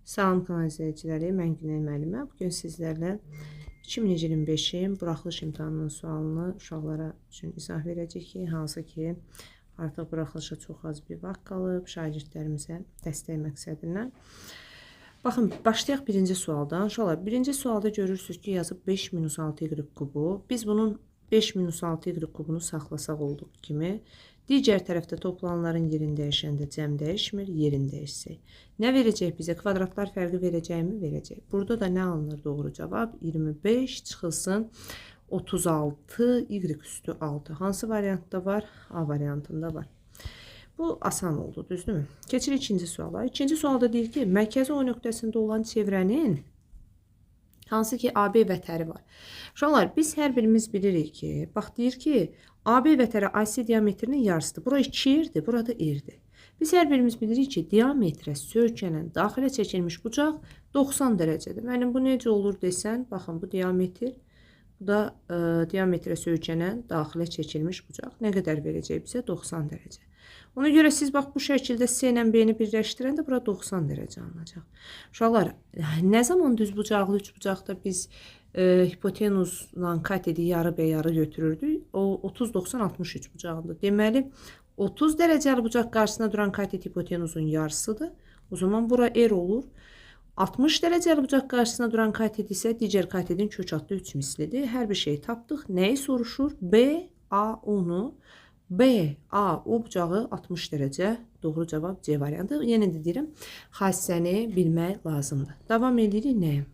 Salam kanal izləyiciləri, mən Günel müəllimə. Bugün sizlərlə 2025-in buraxılış imtahanının sualını uşaqlara üçün izah verəcəyik, hansı ki artıq buraxılışa çox az bir vaxt qalıb şagirdlərimizə dəstək məqsədindən. Baxın, başlayaq birinci sualdan. Uşaqlar, birinci sualda görürsünüz ki, yazıb 5-6y kubu. Biz bunun 5-6y kubunu saxlasaq olduğu kimi, digər tərəfdə toplananların yerini dəyişəndə cəm dəyişmir, yerini dəyişsək. Nə verəcək bizə? Kvadratlar fərqi verəcəkmi? Verəcək. Burada da nə alınır doğru cavab? 25 çıxılsın 36 y üstü 6. Hansı variantda var? A variantında var. Bu asan oldu, düzdürmü? Keçirik ikinci suala. İkinci sualda deyir ki, mərkəzi O nöqtəsində olan çevrənin hansı ki AB vətəri var. Uşaqlar, biz hər birimiz bilirik ki, bax deyir ki, AB vətəri AC diametrinin yarısıdır. Bura 2 yerdir, burada erdir. Biz hər birimiz bilirik ki, diametrə söykənən daxilə çəkilmiş bucaq 90 dərəcədir. Mənim bu necə olur desən, baxın bu diametr, bu da diametrə söykənən daxilə çəkilmiş bucaq. Nə qədər verəcək bizə? 90 dərəcə. Ona görə siz bax bu şəkildə C ilə B-ni birləşdirəndə bura 90 dərəcə alınacaq. Uşaqlar, nə zaman düz bucaqlı üç bucaqda biz hipotenuzla katedi yarı bə yarı götürürdük? O 30-90-63 bucağında. Deməli, 30 dərəcəli bucaq qarşısına duran katet hipotenuzun yarısıdır. O zaman bura R olur. 60 dərəcəli bucaq qarşısına duran katet isə digər katedin kök adlı 3 mislidir. Hər bir şeyi tapdıq. Nəyi soruşur? B, A, onu. B, A, o bucağı 60 dərəcə. Doğru cavab C variantı. Yenə də deyirəm, xassəni bilmək lazımdır. Davam edirik nəyə?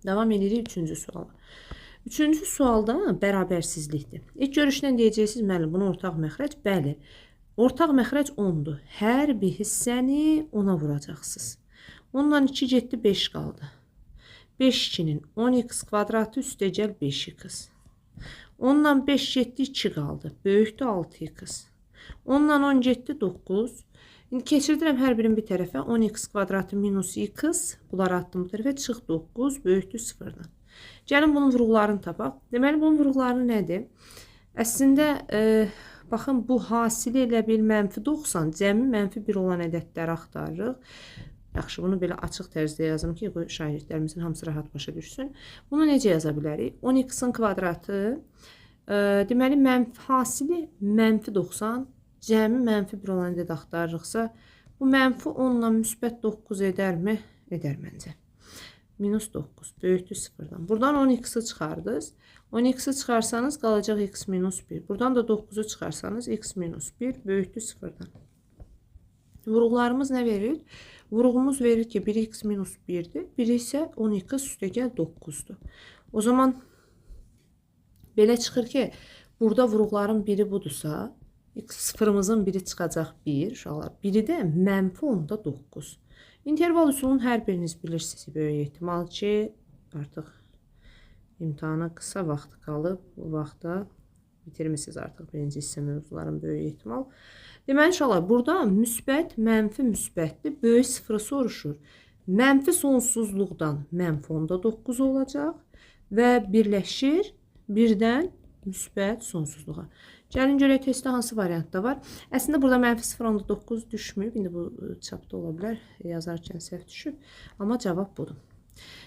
Davam edirik üçüncü suala. Üçüncü sualda bərabərsizlikdir. İlk görüşdən deyəcəksiniz, müəllim, bunu ortaq məxrəc. Bəli, ortaq məxrəc 10'dur. Hər bir hissəni 10'a vuracaqsınız. Ondan 2 getdi, 5 qaldı. 5-2'nin 10x kvadratı üstə gəl 5x. Ondan 5 getdi, 2 qaldı. Böyükdür 6x. Ondan 10 getdi, 9. İndi keçirdirəm hər birini bir tərəfə. 10x kvadratı minus x. Bunları attım bu tərəfə. Çıx 9. Böyükdür 0'dan. Gəlin bunun vuruqlarını tapaq. Deməli, bunun vuruqları nədir? Əslində, baxın, bu hasili elə bil mənfi 90, cəmi mənfi 1 olan ədədləri axtarırıq. Yaxşı, bunu belə açıq tərzdə yazım ki, şagirdlərimizin hamısı rahat başa düşsün. Bunu necə yaza bilərik? 10x-in kvadratı, deməli, hasili mənfi 90, cəmi mənfi 1 olan ədəd axtarırıqsa, bu mənfi 10 ilə müsbət 9 edərmi? Edər məncə. Minus 9, böyükdür 0'dan. Buradan 10x'i çıxardınız. 10x'i çıxarsanız qalacaq x minus 1. Buradan da 9'u çıxarsanız x minus 1 böyükdür 0'dan. Vuruqlarımız nə verir? Vuruğumuz verir ki 1x minus 1'dir. Biri isə 10x üstə gəl 9'dur. O zaman belə çıxır ki, burada vuruqların biri budursa, sıfırımızın biri çıxacaq 1. Uşaqlar, biri də mənfi 10'da 9. İnterval üsulunun hər biriniz bilirsiniz. Böyük ehtimal ki, artıq imtahana qısa vaxt qalıb. Bu vaxtda bitirmişsiniz artıq birinci hissə mövzuların böyük ehtimal. Deməli, uşaqlar, burada müsbət, mənfi müsbətdir. Böyük sıfırı soruşur. Mənfi sonsuzluqdan mənfi 10'da 9 olacaq və birləşir birdən müsbət sonsuzluğa. Gəlin görək testdə hansı variantda var. Əslində burada mənfi 0 10'da 9 düşmüyor. İndi bu çapda ola bilər. Yazarkən səhv düşüb. Amma cavab budur.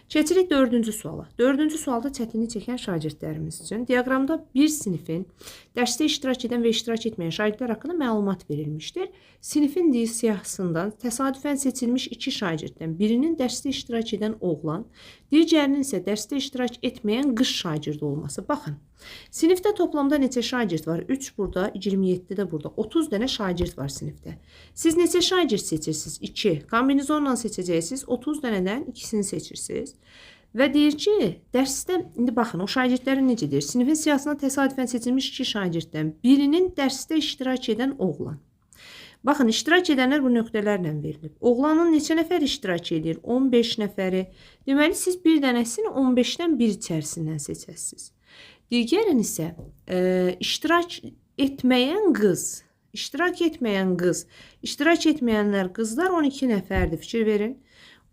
Keçirik dördüncü suala. Dördüncü sualda çətinlik çəkən şagirdlərimiz üçün diaqramda bir sinifin dərsdə iştirak edən və iştirak etməyən şagirdlər haqqında məlumat verilmişdir. Sinifin siyahısından təsadüfən seçilmiş 2 şagirddən birinin dərsdə iştirak edən oğlan, digərinin isə dərsdə iştirak etməyən qız şagird olması. Baxın, sinifdə toplamda neçə şagird var? 3 burada, 27 də burada. 30 dənə şagird var sinifdə. Siz neçə şagird seçirsiniz? 2. Kombinizonla seçəcəksiniz. 30 dənədən ikisini seçirsiniz. Və deyir ki, dərsdə, indi baxın, o şagirdlərin necə deyir? Sinifin siyahısına təsadüfən seçilmiş 2 şagirddən birinin dərsdə iştirak edən oğlan. Baxın, iştirak edənlər bu nöqtələrlə verilib. Oğlanın neçə nəfər iştirak edir? 15 nəfəri. Deməli, siz bir dənəsini 15-dən 1 içərisindən seçəsiniz. Digərin isə iştirak etməyən qız. İştirak etməyən qız. İştirak etməyənlər qızlar 12 nəfərdir. Fikir verin.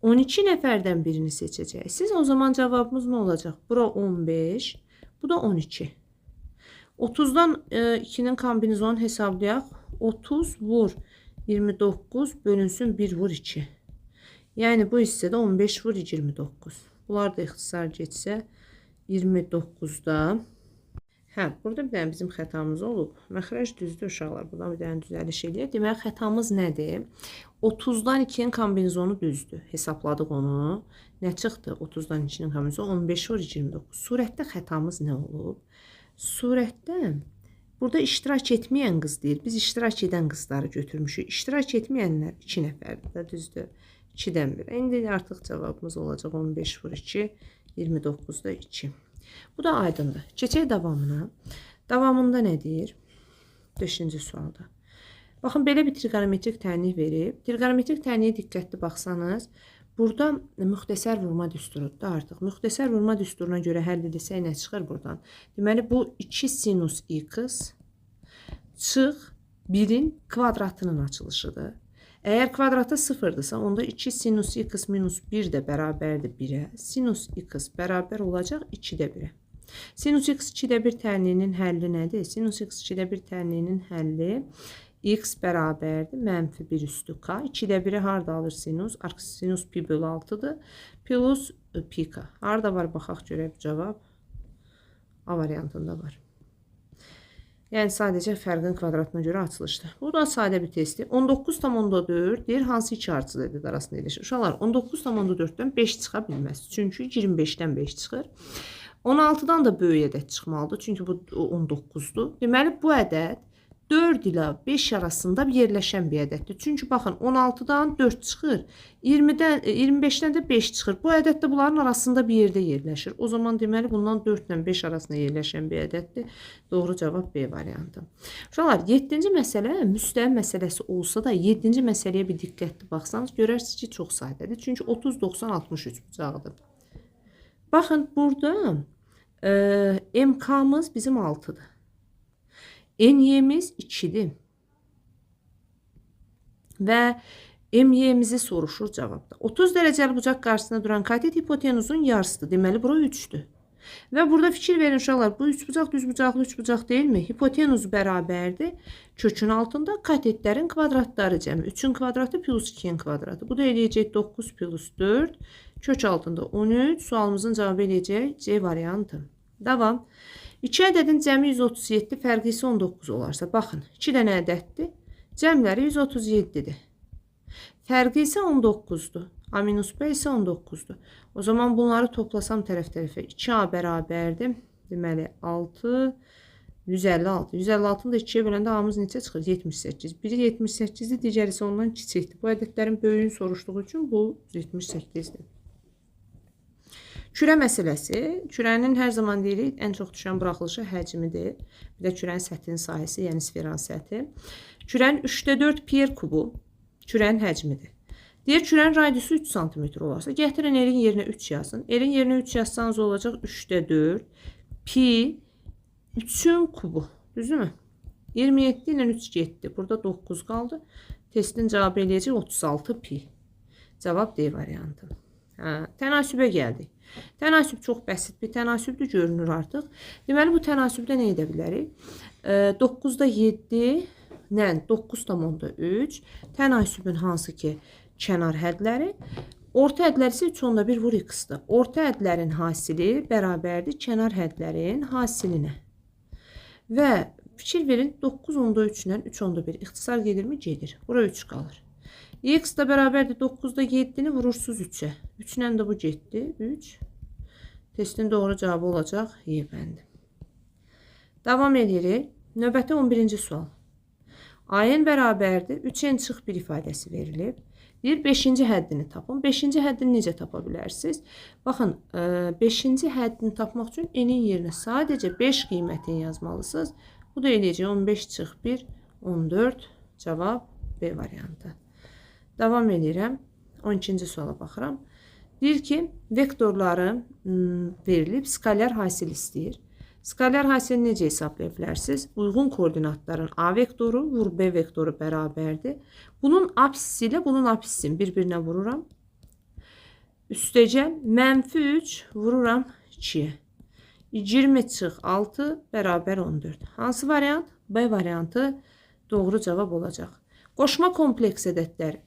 12 nəfərdən birini seçəcəksiniz. O zaman cavabımız nə olacaq? Bura 15, bu da 12. 30'dan 2'nin kombinizonu hesablayaq. 30 vur 29 bölünsün 1 vur 2. Yəni bu hissədə 15 vur 29. Bunlar da ixtisar getsə 29-da. Hə, burada bir dənə bizim xətamız olub. Məxrəc düzdür uşaqlar. Buradan bir dənə düzəliş eləyək. Deməli xətamız nədir? 30-dan 2-nin kombinizonu düzdür. Hesabladıq onu. Nə çıxdı? 30-dan 2-nin kombinizonu 15 vur 29. Surətdə xətamız nə olub? Surətdə burada iştirak etməyən qız deyil. Biz iştirak edən qızları götürmüşük. İştirak etməyənlər 2 nəfərdir də, düzdür? 2-dən 1. İndi artıq cavabımız olacaq 15 vur 2, 29-da 2. Bu da aydındır. Keçək davamına. Davamında nə deyir? 5-ci sualda. Baxın, belə bir trigonometrik tənlik verib. Trigonometrik tənliyə diqqətli baxsanız, burada müxtəsər vurma düsturudur da artıq. Müxtəsər vurma düsturuna görə həll edilsək nə çıxır buradan? Deməli, bu 2 sinus x çıx 1-in kvadratının açılışıdır. Əgər kvadratı sıfırdırsa, onda 2 sinus x minus 1 də bərabərdir 1-ə. Sinus x bərabər olacaq 2-də 1-ə. Sinus x 2-də 1 tənliyinin həlli nədir? Sinus x 2-də 1 tənliyinin həlli x bərabərdir mənfi 1 üstü k. 2-də 1-i harada alır sinus? Sinus pi bölü 6-dır. Plus pi k. Harada var? Baxaq görək bu cavab. A variantında var. Yəni sadəcə fərqin kvadratına görə açılışdır. Bu da sadə bir testdir. 19,4 deyir, hansı iki ardıcıl ədəd arasında yerləşir? Uşaqlar, 19,4-dən 5 çıxa bilməz. Çünki 25-dən 5 çıxır. 16-dan da böyük ədəd çıxmalıdır. Çünki bu 19-dur. Deməli, bu ədəd 4 ilə 5 arasında yerləşən bir ədəddir. Çünki baxın, 16-dan 4 çıxır. 25-dən də 5 çıxır. Bu ədəd də bunların arasında bir yerdə yerləşir. O zaman deməli, bundan 4 ilə 5 arasında yerləşən bir ədəddir. Doğru cavab B variantı. Uşaqlar, 7-ci məsələ müstəvi məsələsi olsa da 7-ci məsələyə bir diqqətli baxsanız, görərsiniz ki, çox sadədir. Çünki 30, 90, 63 bucağıdır. Baxın, burada MK-mız bizim 6-dır. NY-miz 2-dir. Və MY-mizi soruşur cavabda. 30 dərəcəli bucaq qarşısında duran katet hipotenuzun yarısıdır. Deməli, bura 3-dür. Və burada fikir verin uşaqlar, bu 3 bucaq düz bucaqlı 3 bucaq deyilmi? Hipotenuz bərabərdir. Kökün altında katetlərin kvadratları cəmi. 3-ün kvadratı plus 2-nin kvadratı. Bu da eləyəcək 9 plus 4. Kök altında 13. Sualımızın cavabı eləyəcək C variantı. Davam. 2 ədədin cəmi 137, fərqi isə 19 olarsa, baxın, 2 dənə ədəddir, cəmləri 137-dir. Fərqi isə 19-dur. A minus B isə 19-dur. O zaman bunları toplasam tərəf-tərəfə 2A bərabərdir. Deməli, 6, 156. 156-nı da 2-yə böləndə A-mız neçə çıxır? 78. Biri 78-dir, digəri isə ondan kiçikdir. Bu ədədlərin böyüyünü soruşduğu üçün bu 78-dir. Kürə məsələsi, kürənin hər zaman deyirik, ən çox düşən buraxılışı həcmidir. Bir də kürənin səthinin sahəsi, yəni sferan səthi. Kürənin 3/4 Pier kubu kürənin həcmidir. Deyir, kürənin radiusu 3 cm olarsa, gətirin elin yerinə 3 yazın. Elin yerinə 3 yazsanız olacaq 3/4 pi 3-ün kubu. Düzdürmü? 27 ilə 3 getdi. Burada 9 qaldı. Testin cavabı eləyəcək 36 pi. Cavab D variantı. Tənasübə gəldik. Tənasüb çox bəsit bir tənasübdür, görünür artıq. Deməli, bu tənasübdə nə edə bilərik? 9-da 7 ilə 9,3 tənasübün hansı ki, kənar hədləri, orta hədlər isə 3/1 vur x-dır. Orta hədlərin hasili bərabərdir kənar hədlərin hasilinə. Və fikir verin, 9/3 ilə 3/1 ixtisar gedirmi? Gedir. Bura 3 qalır. X da bərabərdir 9-da 7-ni vurursunuz 3-ə. 3 ilə də bu getdi. 3. Testin doğru cavabı olacaq Y bəndi. Davam edirik. Növbəti 11-ci sual. AN bərabərdir 3n çıx 1 ifadəsi verilib. Deyir, 5-ci həddini tapın. 5-ci həddini necə tapa bilərsiniz? Baxın, 5-ci həddini tapmaq üçün n-in yerinə sadəcə 5 qiymətini yazmalısınız. Bu da eləyəcək 15 çıx 1, 14. Cavab B variantı. Davam edirəm. 12-ci suala baxıram. Deyir ki, vektorları verilib, skalyar hasil istəyir. Skalyar hasili necə hesablaya bilərsiniz? Uyğun koordinatların A vektoru vur B vektoru bərabərdir. Bunun apsisi ilə bunun apsisini bir-birinə vururam. Üstəcə -3 vururam 2-yə. 20 çıx 6 bərabər 14. Hansı variant? B variantı doğru cavab olacaq. Qoşma kompleks ədədlər.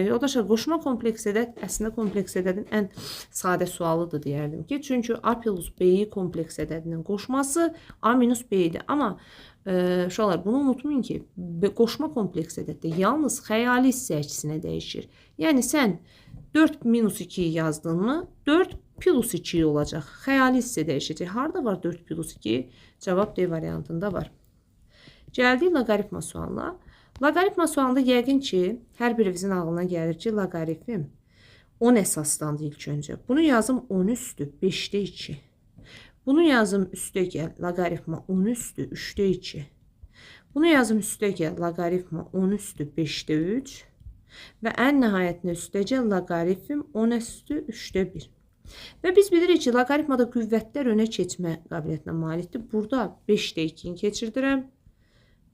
Yoldaşlar, qoşma kompleks ədəd əslində kompleks ədədin ən sadə sualıdır deyərdim ki, çünki A plus B-yi kompleks ədədinin qoşması A minus B-dir. Amma uşaqlar, bunu unutmayın ki, qoşma kompleks ədəddə yalnız xəyali hissəçisinə dəyişir. Yəni sən 4 minus 2-yi yazdın mı, 4 plus 2 olacaq. Xəyali hissə dəyişəcək. Harada var 4 plus 2? Cavab D variantında var. Gəldik loqaritma sualına. Loqaritma sualında yəqin ki, hər birimizin ağlına gəlir ki, loqaritm 10 əsaslandı ilk öncə. Bunu yazım 10 üstü 5-də 2. Bunu yazım üstə gəl, loqaritma 10 üstü 3-də 2. Bunu yazım üstə gəl, loqaritma 10 üstü 5-də 3. Və ən nəhayətində üstə gəl, loqaritm 10 üstü 3-də 1. Və biz bilirik ki, loqaritmada qüvvətlər önə keçmə qabiliyyətinə malikdir. Burada 5-də 2-ni keçirdirəm.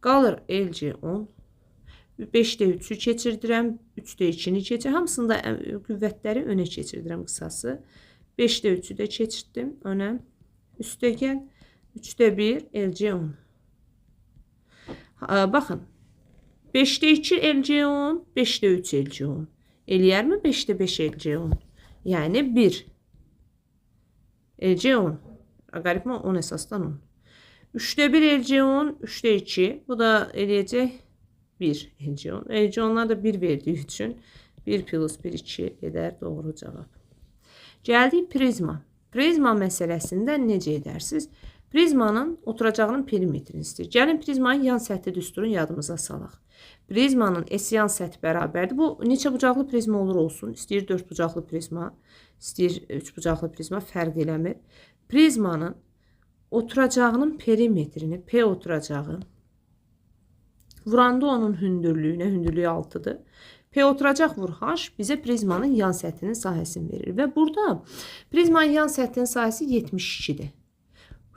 Qalır LC10. 5-də 3-ü keçirdirəm. 3-də 2-ni keçirdirəm. Hamısında qüvvətləri önə keçirdirəm qısası. 5-də 3-ü də keçirdim önə. Üstə gəl. 3-də 1 LC10. Baxın. 5-də 2 LC10. 5-də 3 LC10. Eləyərmi 5-də 5 LC10? Yəni 1. LC10. Loqaritma 10 əsasdan 10. 3'də 1 LC10, 3'də 2. Bu da eləyəcək 1 LC10. LC10'lar da 1 verdiyi üçün 1 plus 1, 2 edər. Doğru cavab. Gəldik prizma. Prizma məsələsində necə edərsiniz? Prizmanın oturacağının perimetrini istəyir. Gəlin prizmanın yan səthi düsturun yadımıza salaq. Prizmanın S yan səthi bərabərdir. Bu neçə bucaqlı prizma olur olsun. İstəyir 4 bucaqlı prizma, istəyir 3 bucaqlı prizma, fərq eləmir. Prizmanın oturacağının perimetrini, P oturacağı, vuranda onun hündürlüyünə, hündürlüyü 6'dır. P oturacaq vur H bizə prizmanın yan səthinin sahəsini verir. Və burada prizmanın yan səthinin sahəsi 72'dir.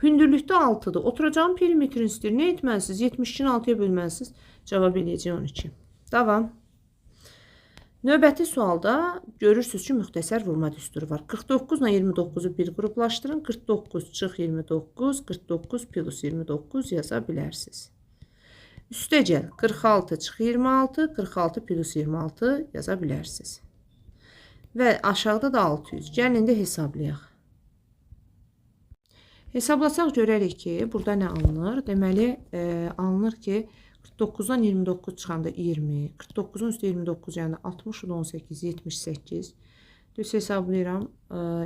Hündürlükdə 6'dır. Oturacağın perimetrini istəyir. Nə etməlisiniz? 72'ni 6'ya bölməlisiniz. Cavab eləyəcək 12. Davam. Növbəti sualda görürsünüz ki, müxtəsər vurma düsturu var. 49 ilə 29'u bir qruplaşdırın. 49 çıx 29, 49 plus 29 yaza bilərsiniz. Üstə gəl. 46 çıx 26, 46 plus 26 yaza bilərsiniz. Və aşağıda da 600. Gəlin indi hesablayaq. Hesablasaq görərik ki, burada nə alınır? Deməli, alınır ki, 49'dan 29 çıxanda 20, 49'un üstü 29 yəni 60, 18, 78. Düz hesablayıram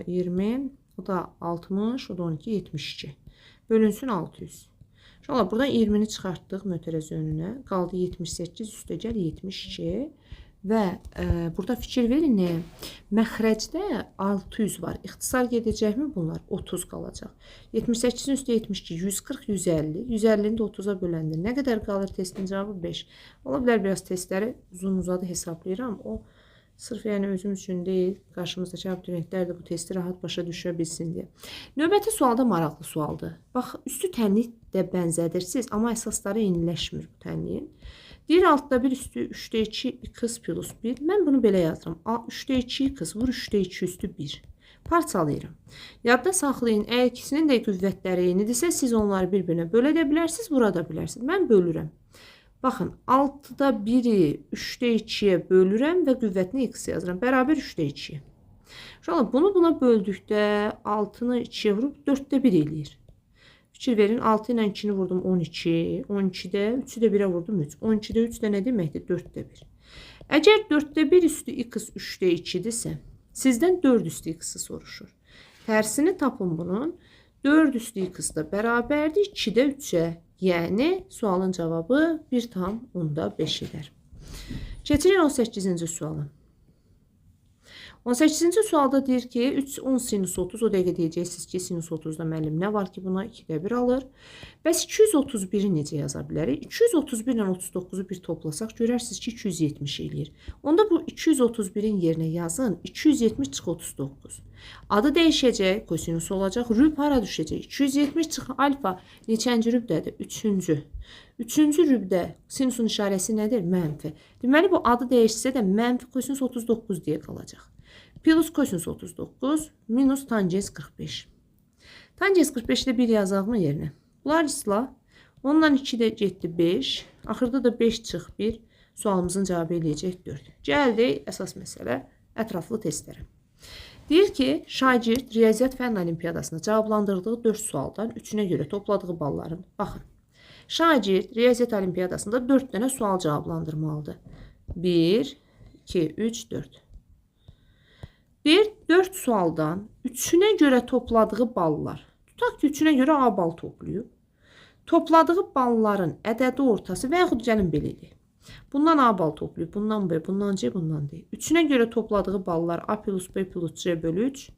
20, o da 60, o da 12, 72. Bölünsün 600. Şunlar buradan 20'ni çıxartdıq mötərəzi önünə. Qaldı 78, üstə gəl 72. Və burada fikir verin nə? Məxrəcdə 600 var. İxtisar gedəcəkmi bunlar? 30 qalacaq. 78'in üstü 72, 140, 150. 150'ni də 30'a böləndə nə qədər qalır? Testin cavabı 5. Ola bilər biraz testləri uzun-uzadı hesablayıram. O sırf yəni özüm üçün deyil, qarşımızdakı abituriyentlər də bu testi rahat başa düşə bilsin deyə. Növbəti sualda maraqlı sualdır. Bax, üstü tənlik də bənzədirsiniz, amma əsasları eyniləşmir bu tənliyin. Deyir altda 1 üstü 3'də 2 x plus 1. Mən bunu belə yazıram. 3'də 2 x vur 3'də 2 üstü 1. Parçalayıram. Yadda saxlayın. Əgər ikisinin də qüvvətləri eynidirsə, siz onları bir-birinə bölə də bilərsiniz, vura da bilərsiniz. Mən bölürəm. Baxın, 6'da 1'i 3'də 2'yə bölürəm və qüvvətini x yazıram. Bərabər 3'də 2. Şöyle bunu buna böldükdə 6'nı 2'yə vurub 4'də 1 eləyir. Fikir verin, 6 ilə 2'ni vurdum 12. 12'də 3'ü də 1'ə vurdum 3. 12'də 3 də nə deməkdir? 4'də 1. Əgər 4'də 1 üstü x 3'də 2'dirsə, sizdən 4 üstü x'i soruşur. Tərsini tapın bunun. 4 üstü x da bərabərdir 2'də 3'ə. Yəni sualın cavabı 1,5 edər. Keçirik 18-ci suala. 18-ci sualda deyir ki, 10 sinus 30, o dəqiqə deyəcəksiniz ki, sinus 30'da müəllim nə var ki, buna 2'də 1 alır. Bəs 231'i necə yaza bilərik? 231 ilə 39'u bir toplasaq, görərsiniz ki, 270 eləyir. Onda bu 231'in yerinə yazın, 270 çıx 39. Adı dəyişəcək, kosinus olacaq, rüb hara düşəcək? 270 çıx alfa neçənci rübdədir? 3-cü. 3-cü rübdə sinusun işarəsi nədir? Mənfi. Deməli, bu adı dəyişsə də mənfi kosinus 39 deyə qalacaq. Plus kosinus 39 minus tangens 45. Tangens 45'də 1 yazaq mı yerinə? Bunlar islah. Ondan 2 də getdi 5. Axırda da 5 çıx 1. Sualımızın cavabı eləyəcək 4. Gəldik əsas məsələ ətraflı testlərə. Deyir ki, şagird riyaziyyat fənn olimpiyadasında cavablandırdığı 4 sualdan 3-ünə görə topladığı balların, baxın, şagird riyaziyyat olimpiyadasında 4 dənə sual cavablandırmalıdır. 1, 2, 3, 4. Deyir, 4 sualdan 3-ünə görə topladığı ballar, tutaq ki, 3-ünə görə A bal toplayıb, topladığı balların ədədi ortası və yaxud gəlin belə edək. Bundan A bal toplayıb, bundan B, bundan C, bundan D. 3-ünə görə topladığı ballar A plus B plus C bölü 3.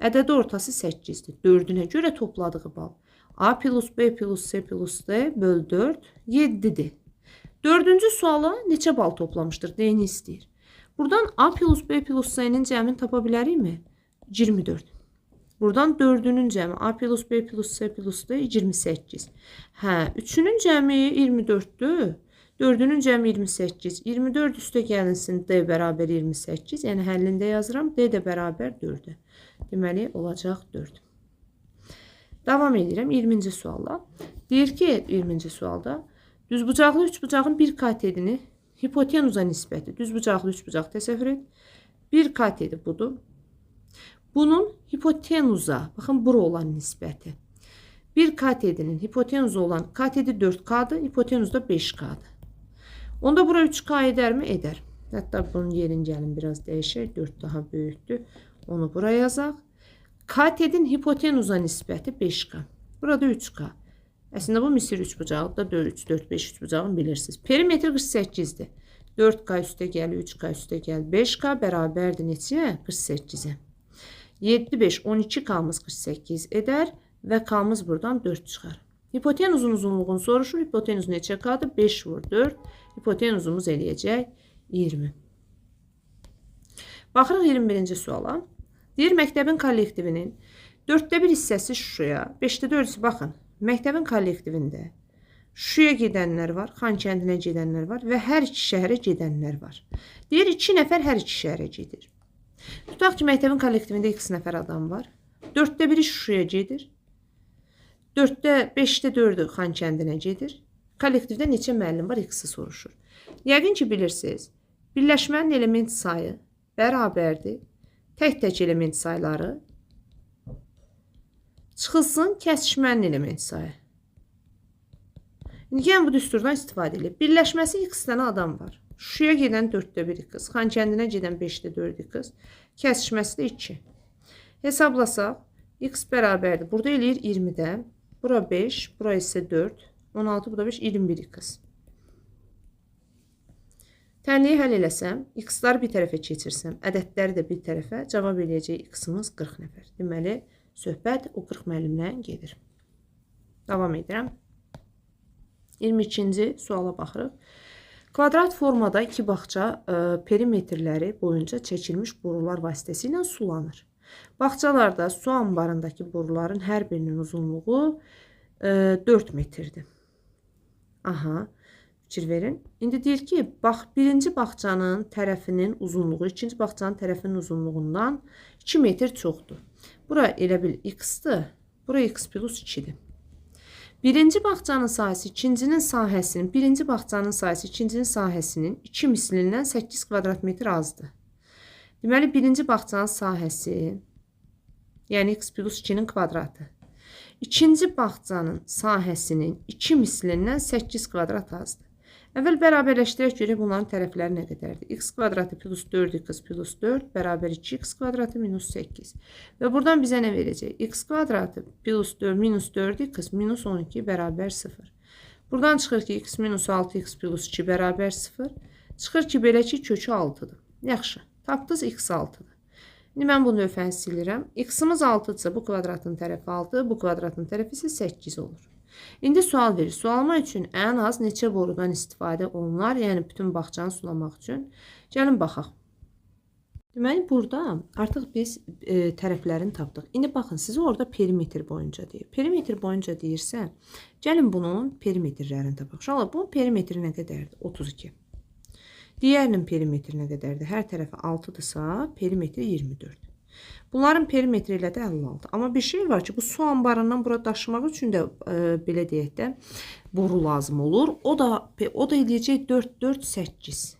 Ədədi ortası 8-dir. 4-ünə görə topladığı bal A plus B plus C plus D bölü 4 7-dir. 4-cü suala neçə bal toplamışdır? D-ni istəyir. Buradan A plus B plus C-nin cəmini tapa bilərikmi? 24. Buradan 4-ünün cəmi A plus B plus C plus D 28. Hə, 3-ünün cəmi 24-dür. 4-ünün cəmi 28. 24 üstə gəlinsin D bərabər 28. Yəni həllində yazıram. D də bərabər 4-dür. Deməli olacaq 4. Davam edirəm 20-ci sualla. Deyir ki 20-ci sualda düzbucaqlı üçbucağın bir katedini hipotenuza nisbəti. Düzbucaqlı üçbucaq təsəvvür et. Bir katedi budur. Bunun hipotenuza, baxın bura olan nisbəti. Bir katedinin hipotenuza olan katedi 4K'dır, hipotenuzda 5K'dır. Onda bura 3K edərmi? Edər. Hətta bunun yerini gəlin biraz dəyişək. 4 daha böyükdür. Onu bura yazaq. Katedin hipotenuza nisbəti 5K. Burada 3K. Əslində bu misir üçbucağıdır da 3, 4, 5 üçbucağını bilirsiniz. Perimetr 48'dir. 4K üstə gəlir, 3K üstə gəlir. 5K bərabərdir neçəyə? 48'ə. 7, 5, 12K'mız 48 edər və K'mız buradan 4 çıxar. Hipotenuzun uzunluğunu soruşur. Hipotenuz neçə K'dır? 5 vur 4. Hipotenuzumuz eləyəcək 20. Baxırıq 21-ci suala. Deyir, məktəbin kollektivinin 4də 1 hissəsi Şuşaya, 5də 4-ü baxın. Məktəbin kollektivində Şuşaya gedənlər var, Xankəndinə gedənlər var və hər iki şəhərə gedənlər var. Deyir, 2 nəfər hər iki şəhərə gedir. Tutaq ki, məktəbin kollektivində 2 nəfər adam var. 4də 1 Şuşaya gedir. 5də 4-ü Xankəndinə gedir. Kollektivdə neçə müəllim var, X-i soruşur. Yəqin ki, bilirsiniz, birləşmənin element sayı bərabərdir. Tək-tək element sayları çıxılsın kəsişmənin element sayı. İndi gəlin bu düsturdan istifadə edək. Birləşməsi X dənə adam var. Şuşaya gedən 4də 1 qız, Xankəndinə gedən 5də 4 qız, kəsişməsi də 2. Hesablasaq, X bərabərdir. Burada eləyir 20-də, bura 5, bura isə 4, 16, bu da 5, 21 qız. Tənliyi həll eləsəm, X-ları bir tərəfə keçirsəm, ədədləri də bir tərəfə, cavab eləyəcək X-imiz 40 nəfər. Deməli, söhbət o 40 müəllimlə gedir. Davam edirəm. 22-ci suala baxırıq. Kvadrat formada iki bağça perimetrləri boyunca çəkilmiş borular vasitəsilə sulanır. Bağçalarda su anbarındakı boruların hər birinin uzunluğu 4 metrdir. Aha, fikir verin. İndi deyir ki, birinci bağçanın tərəfinin uzunluğu, ikinci bağçanın tərəfinin uzunluğundan 2 metr çoxdur. Bura elə bil X-dır, bura X plus 2-dir. Birinci bağçanın sahəsi ikincinin sahəsinin, birinci bağçanın sahəsi ikincinin sahəsinin 2 mislindən 8 kvadrat metr azdır. Deməli, birinci bağçanın sahəsi, yəni X plus 2-nin kvadratı. İkinci bağçanın sahəsinin 2 mislindən 8 kvadrat azdır. Əvvəl bərabərləşdirək görək bunların tərəfləri nə qədərdir? X kvadratı plus 4x plus 4 bərabər 2x kvadratı minus 8. Və buradan bizə nə verəcək? X kvadratı plus 4 minus 4x minus 12 bərabər 0. Buradan çıxır ki, x minus 6x plus 2 bərabər 0. Çıxır ki, belə ki, kökü 6-dır. Yaxşı, tapdınız x 6-dır. İndi mən bunu lövhəni silirəm. X-imiz 6-dırsa bu kvadratın tərəfi 6, bu kvadratın tərəfi isə 8 olur. İndi sual verir. Sualma üçün ən az neçə borudan istifadə olunar? Yəni, bütün bağçanı sulamaq üçün. Gəlin, baxaq. Deməli, burada artıq biz tərəflərini tapdıq. İndi baxın, sizi orada perimetr boyunca deyir. Perimetr boyunca deyirsə, gəlin bunun perimetrlərini tapaq. Uşaqlar, bunun perimetri nə qədərdir? 32. Digərinin perimetri nə qədərdir? Hər tərəfi 6-dırsa, perimetri 24. Bunların perimetri ilə də 56. Amma bir şey var ki, bu su anbarından bura daşımaq üçün də belə deyək də boru lazım olur. O da eləyəcək 4 4 8.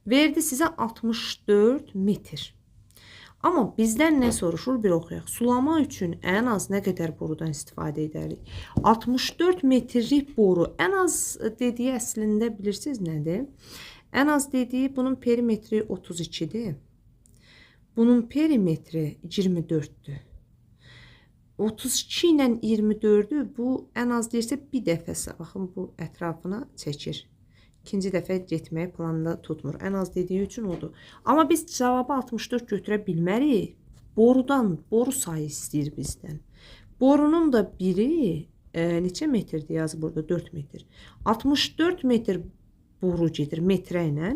Verdi sizə 64 metr. Amma bizdən nə soruşur bir oxuyaq. Sulama üçün ən az nə qədər borudan istifadə edərik? 64 metrlik boru. Ən az dediyi əslində bilirsiniz nədir? Ən az dediyi bunun perimetri 32-dir. Bunun perimetri 24'dür. 32 ilə 24'ü bu ən az deyirsə bir dəfə baxın bu ətrafına çəkir. İkinci dəfə getməyi planında tutmur. Ən az dediyi üçün odur. Amma biz cavabı 64 götürə bilmərik. Boru sayı istəyir bizdən. Borunun da biri neçə metrdir yazı burada 4 metr. 64 metr boru gedir metrə ilə.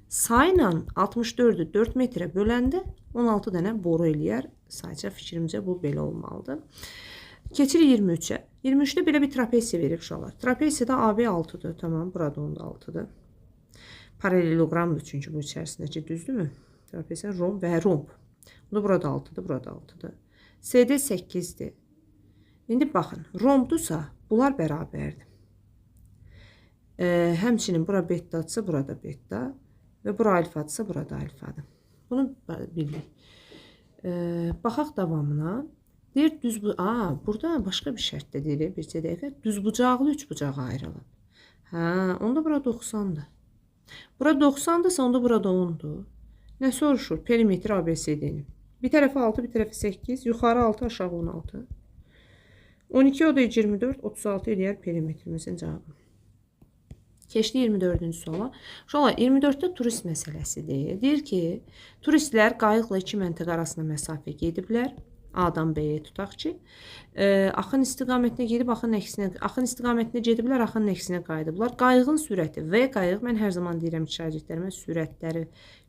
Sayla 64'ü 4 metrə böləndə 16 dənə boru eləyər. Sayca fikrimcə bu belə olmalıdır. Keçirik 23'ə. 23'də belə bir trapesiya verib uşaqlar. Trapesiyada AB 6'dır. Tamam, burada onda 6'dır. Paralelogramdır çünki bu içərisindəki, düzdürmü? Trapesiya romb və romb. Bunda burada 6'dır, burada 6'dır. CD 8'dir. İndi baxın, rombdursa bunlar bərabərdir. Həmçinin bura bettadırsa burada betta və bura alfadırsa burada alfadır. Bunu bildik. Baxaq davamına. Deyir düz bu. Burada başqa bir şərt də deyir. Bir dəqiqə. Düz bucaqlı 3 bucağa ayrılıb. Onda bura 90'dır. Bura 90'dırsa onda burada 10'dur. Nə soruşur? Perimetr ABCD'nin. Bir tərəfi 6, bir tərəfi 8. Yuxarı 6, aşağı 16. 12 o da 24, 36 eləyər perimetrimizin cavabı. Keçdi 24-cü suala. Uşaqlar 24'də turist məsələsidir. Deyir ki, turistlər qayıqla iki məntəqə arasında məsafə gediblər. A-dan B-yə tutaq ki, axın istiqamətinə gedib, axın istiqamətinə gediblər, axın əksinə qayıdıblar. Qayığın sürəti V qayıq, mən hər zaman deyirəm ki, şagirdlərimə sürətləri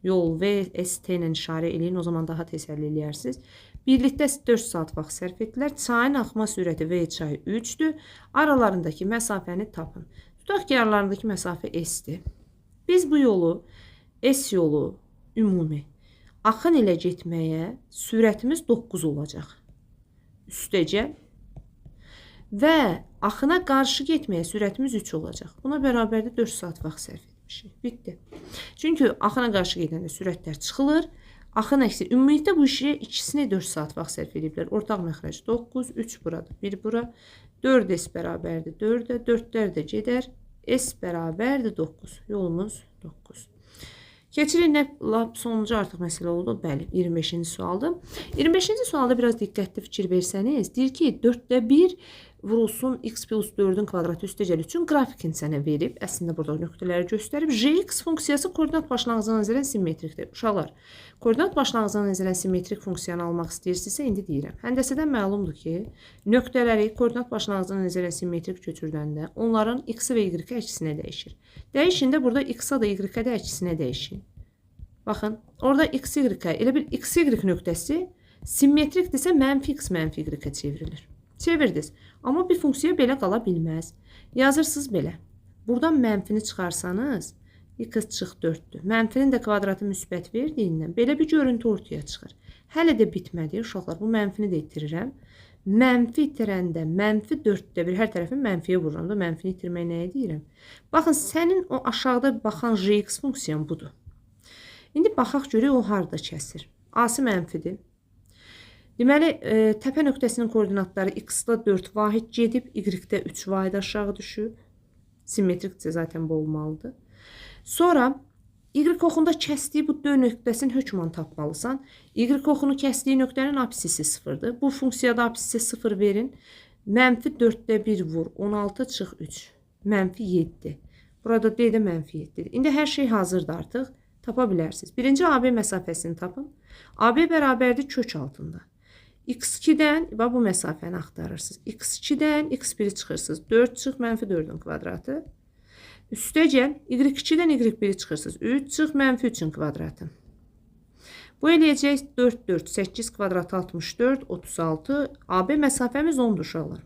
yol V, ST ilə işarə eləyin, o zaman daha təsəlli eləyərsiniz. Birlikdə 4 saat vaxt sərf etdilər. Çayın axma sürəti V çayı 3'dür. Aralarındakı məsafəni tapın. Tutaq ki, aralarındakı məsafə S-dir. Biz bu yolu, S yolu ümumi axın ilə getməyə sürətimiz 9 olacaq. Üstəcə və axına qarşı getməyə sürətimiz 3 olacaq. Buna bərabərdə 4 saat vaxt sərf etmişik. Bitdi. Çünki axına qarşı gedəndə sürətlər çıxılır. Axın əksi. Ümumilikdə bu işə ikisinə 4 saat vaxt sərf ediblər. Ortaq məxrəc 9, 3 burada, 1 bura. 4S bərabərdir 4-ə, 4'lər də gedər. S bərabərdir 9. Yolumuz 9. Keçirik nə sonuncu artıq məsələ oldu. Bəli, 25-ci sualdır. 25-ci sualda biraz diqqətli fikir versəniz, deyir ki, 4'də 1 vurulsun x plus 4'ün kvadratı üstəcəl üçün qrafikini sənə verib. Əslində burada nöqtələri göstərib. Jx funksiyası koordinat başlanğıcına nəzərən simmetrikdir. Uşaqlar, koordinat başlanğıcına nəzərən simmetrik funksiyanı almaq istəyirsinizsə, indi deyirəm. Həndəsədən məlumdur ki, nöqtələri koordinat başlanğıcına nəzərən simmetrik götürdəndə onların x və y əksinə dəyişir. Dəyişində burada x-a da y-ə də əksinə dəyişin. Baxın, orada x-y, elə bir x-y nöqtəsi simmetrikdirsə mənfi x mənfi y-ə çevrilir. Çevirdiniz. Amma bir funksiya belə qala bilməz. Yazırsınız belə. Buradan mənfini çıxarsanız, x çıx 4'dür. Mənfinin də kvadratı müsbət verdiyindən belə bir görüntü ortaya çıxır. Hələ də bitmədi. Uşaqlar, bu mənfini də itirirəm. Mənfi itirəndə mənfi 4'də 1 hər tərəfin mənfiyə vururam da mənfini itirmək nəyə deyirəm? Baxın, sənin o aşağıda baxan jx funksiyan budur. İndi baxaq görək o harda kəsir. A-sı mənfidir. Deməli, təpə nöqtəsinin koordinatları x-da 4 vahid gedib, y-də 3 vahid aşağı düşüb. Simmetrikcə zaten bu olmalıdır. Sonra y oxunda kəsdiyi bu dö nöqtəsinin hökmən tapmalısan. Y oxunu kəsdiyi nöqtənin apsisi 0'dır. Bu funksiyada apsisi 0 verin. Mənfi 4'də 1 vur. 16 çıx 3. Mənfi 7. Burada D də mənfi 7'dir. İndi hər şey hazırdır artıq. Tapa bilərsiniz. Birinci AB məsafəsini tapın. AB bərabərdir kök altında. X2'dən bu məsafəni axtarırsınız. X2'dən X1'i çıxırsınız. 4 çıx mənfi 4'ün kvadratı. Üstəcəl Y2'dən Y1'i çıxırsınız. 3 çıx mənfi 3'ün kvadratı. Bu eləyəcək 4, 4, 8 kvadratı 64, 36. AB məsafəmiz 10'dur uşaqlar.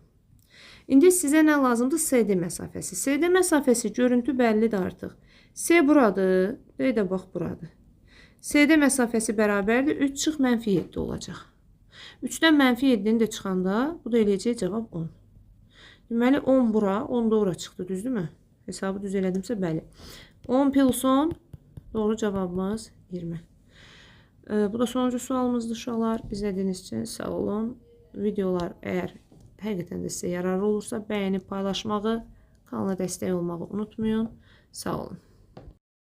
İndi sizə nə lazımdır? CD məsafəsi. CD məsafəsi görüntü bəllidir artıq. C buradır. D də bax buradır. CD məsafəsi bərabərdir. 3 çıx -7 olacaq. 3-dən -7-ni də çıxanda bu da eləyəcək cavab 10. Deməli 10 bura, 10 da ora çıxdı, düzdürmü? Hesabı düz elədimsə bəli. 10 plus 10 doğru cavabımız 20. Bu da sonuncu sualımızdır uşaqlar. İzlədiyiniz üçün sağ olun. Videolar əgər həqiqətən də sizə yararlı olursa bəyənib paylaşmağı, kanala dəstək olmağı unutmayın. Sağ olun.